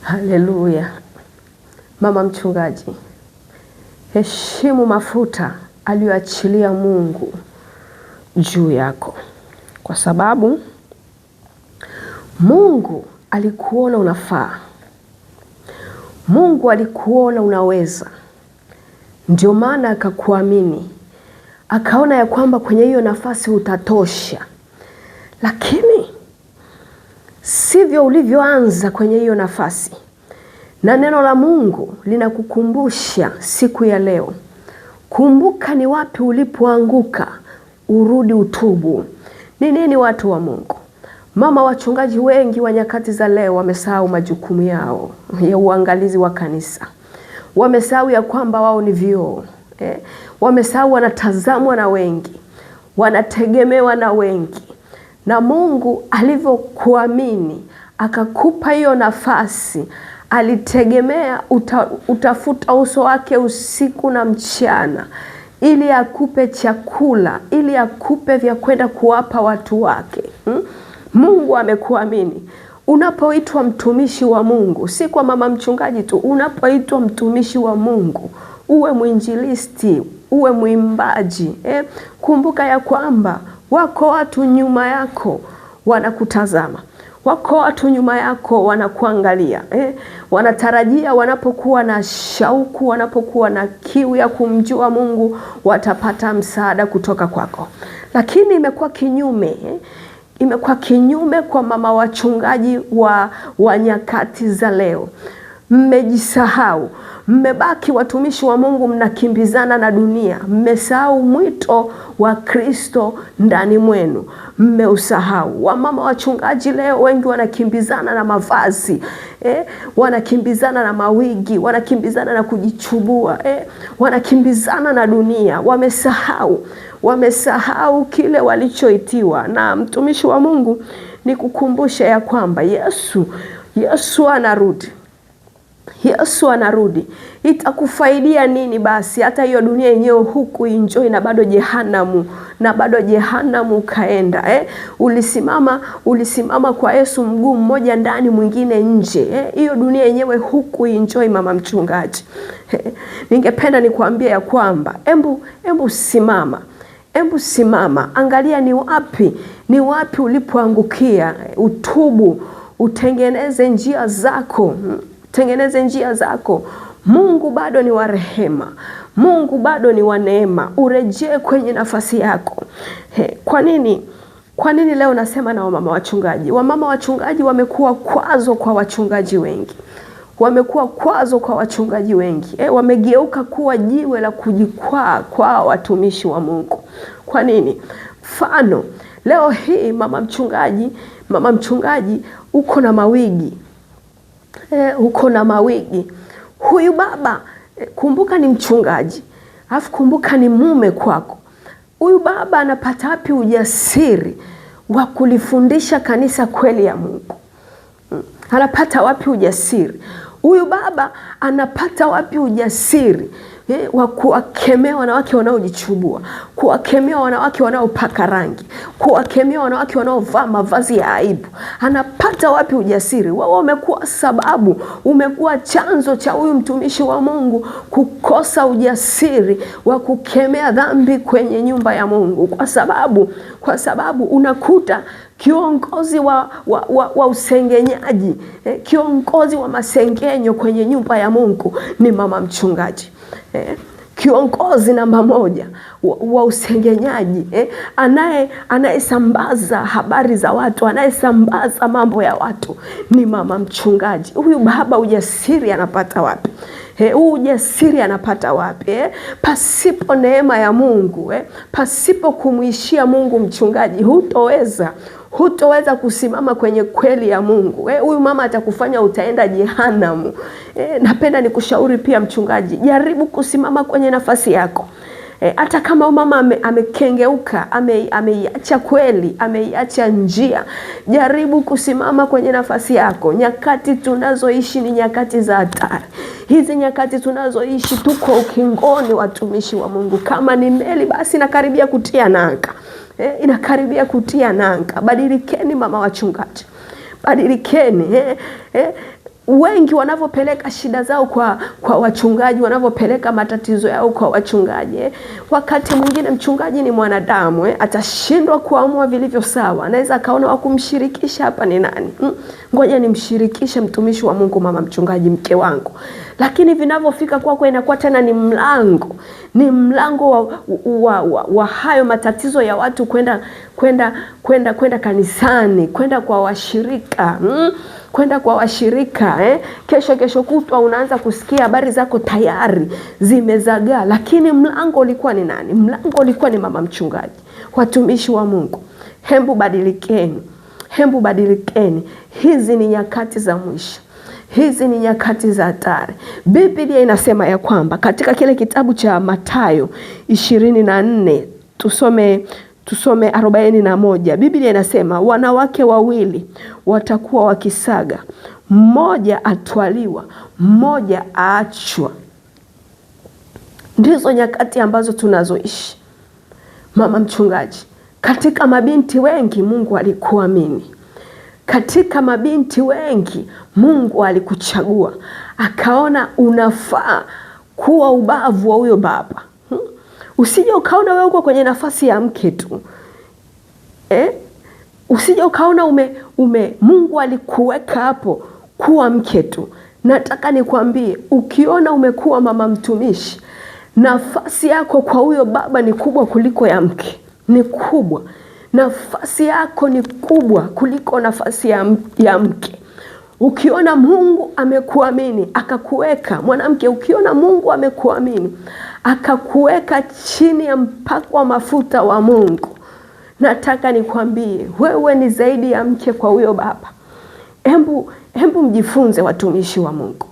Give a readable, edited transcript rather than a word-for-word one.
Haleluya. Mama mchungaji, heshimu mafuta aliyoachilia Mungu juu yako, kwa sababu Mungu alikuona unafaa. Mungu alikuona unaweza. Ndio maana akakuamini. Akaona ya kwamba kwenye hiyo nafasi utatosha. Lakini sivyo ulivyoanza kwenye hiyo nafasi. Na neno la Mungu linakukumbusha siku ya leo. Kumbuka ni wapi ulipoanguka, urudi utubu. Ni nini watu wa Mungu? Mama wachungaji wengi wa nyakati za leo wamesahau majukumu yao ya uangalizi wa kanisa. Wamesahau ya kwamba wao ni vioo. Wamesahau wanatazamwa na wengi. Wanategemewa na wengi. Na Mungu alivyokuamini akakupa hiyo nafasi, alitegemea utafuta uso wake usiku na mchana ili akupe chakula, ili akupe vya kwenda kuwapa watu wake. Mungu amekuamini. Unapoitwa mtumishi wa Mungu, si kwa mama mchungaji tu, unapoitwa mtumishi wa Mungu, uwe mwinjilisti, uwe mwimbaji, kumbuka ya kwamba wako watu nyuma yako wanakutazama. Wako watu nyuma yako wanakuangalia. Wanatarajia wanapokuwa na shauku, wanapokuwa na kiu ya kumjua Mungu, watapata msaada kutoka kwako. Lakini imekuwa kinyume. Imekuwa kinyume kwa mama wachungaji wa nyakati za leo. Mmejisahau. Mmebaki watumishi wa Mungu mnakimbizana na dunia. Mmesahau mwito wa Kristo ndani mwenu. Mmeusahau. Wamama wachungaji leo wengi wanakimbizana na mavazi. Wanakimbizana na mawigi. Wanakimbizana na kujichubua. Wanakimbizana na dunia. Wamesahau. Wamesahau kile walichoitiwa. Na mtumishi wa Mungu ni kukumbusha ya kwamba Yesu anarudi. Yesu anarudi. Itakufaidia nini basi hata hiyo dunia yenyewe huku enjoy na bado jehanamu kaenda. Ulisimama kwa Yesu mguu mmoja ndani mwingine nje. Hiyo dunia yenyewe huku enjoy mama mchungaji. Ningependa nikuambia ya kwamba embu simama. Embu simama. Angalia ni wapi ulipoangukia. Utubu, utengeneze njia zako. Tengeneze njia zako. Mungu bado ni wa rehema. Mungu bado ni wa neema. Urejee kwenye nafasi yako. Kwa nini leo nasema na wamama wachungaji? Wamama wachungaji wamekuwa kwazo kwa wachungaji wengi. Wamekuwa kwazo kwa wachungaji wengi. Wamegeuka kuwa jiwe la kujikwaa kwa watumishi wa Mungu. Kwa nini? Mfano, leo hii mama mchungaji uko na mawigi. Uko na mawigi. Huyu baba kumbuka ni mchungaji. Alafu kumbuka ni mume kwako. Huyu baba anapata wapi ujasiri wa kulifundisha kanisa kweli ya Mungu? Anapata wapi ujasiri? Huyu baba anapata wapi ujasiri wa kuwakemea wanawake wanaojichubua, kuwakemea wanawake wanaopaka rangi, kuwakemea wanawake wanaovaa mavazi ya aibu? Anapata wapi ujasiri? Wewe umekuwa chanzo cha huyu mtumishi wa Mungu kukosa ujasiri wa kukemea dhambi kwenye nyumba ya Mungu, kwa sababu unakuta kiongozi wa usengenyaji, kiongozi wa masengenyo kwenye nyumba ya Mungu ni mama mchungaji. Kiongozi namba moja wa usengenyaji, anayesambaza habari za watu, anayesambaza mambo ya watu ni mama mchungaji. Huyu baba ujasiri anapata wapi? Ujasiri anapata wapi? Pasipo neema ya Mungu, pasipo kumuishia Mungu mchungaji, hutoweza kusimama kwenye kweli ya Mungu. Huyu mama atakufanya utaenda jehanamu. Napenda nikushauri pia mchungaji, jaribu kusimama kwenye nafasi yako. Hata kama mama amekengeuka, ameiacha kweli, ameiacha njia, jaribu kusimama kwenye nafasi yako. Nyakati tunazoishi ni nyakati za hatari. Hizi nyakati tunazoishi tuko ukingoni, watumishi wa Mungu. Kama ni meli basi inakaribia kutia nanga. Inakaribia kutia nanga. Badilikeni mama wachungaji. Badilikeni. wengi wanavyopeleka shida zao kwa wachungaji, wanavyopeleka matatizo yao kwa wachungaji, wakati mwingine mchungaji ni mwanadamu, atashindwa kuamua vilivyo sawa. Anaweza akaona wa kumshirikisha hapa ni nani? Ngoja nimshirikishe mtumishi wa Mungu, mama mchungaji, mke wangu. Lakini vinavyofika kwako inakuwa tena ni mlango wa hayo matatizo ya watu kwenda kanisani, kwenda kwa washirika, kwenda kwa washirika. Kesho kutwa unaanza kusikia habari zako tayari zimezagaa, lakini mlango ulikuwa ni nani? Mlango ulikuwa ni mama mchungaji. Watumishi wa Mungu, hembu badilikeni. Hizi ni nyakati za mwisho. Hizi ni nyakati za hatari. Biblia inasema ya kwamba katika kile kitabu cha Mathayo 24, tusome 41. Biblia inasema wanawake wawili watakuwa wakisaga, mmoja atwaliwa, mmoja aachwa. Ndizo nyakati ambazo tunazoishi, mama mchungaji. Katika mabinti wengi Mungu alikuamini. Katika mabinti wengi Mungu alikuchagua, akaona unafaa kuwa ubavu wa huyo baba. Usije ukaona wewe uko kwenye nafasi ya mke tu. Usije ukaona Mungu alikuweka hapo kuwa mke tu. Nataka nikwambie, ukiona umekuwa mama mtumishi, nafasi yako kwa huyo baba ni kubwa kuliko ya mke. Ni kubwa. Nafasi yako ni kubwa kuliko nafasi ya mke. Ukiona Mungu amekuamini akakuweka mwanamke, ukiona Mungu amekuamini akakuweka chini ya mpako wa mafuta wa Mungu, nataka nikwambie wewe ni zaidi ya mke kwa huyo baba. Hembu mjifunze, watumishi wa Mungu.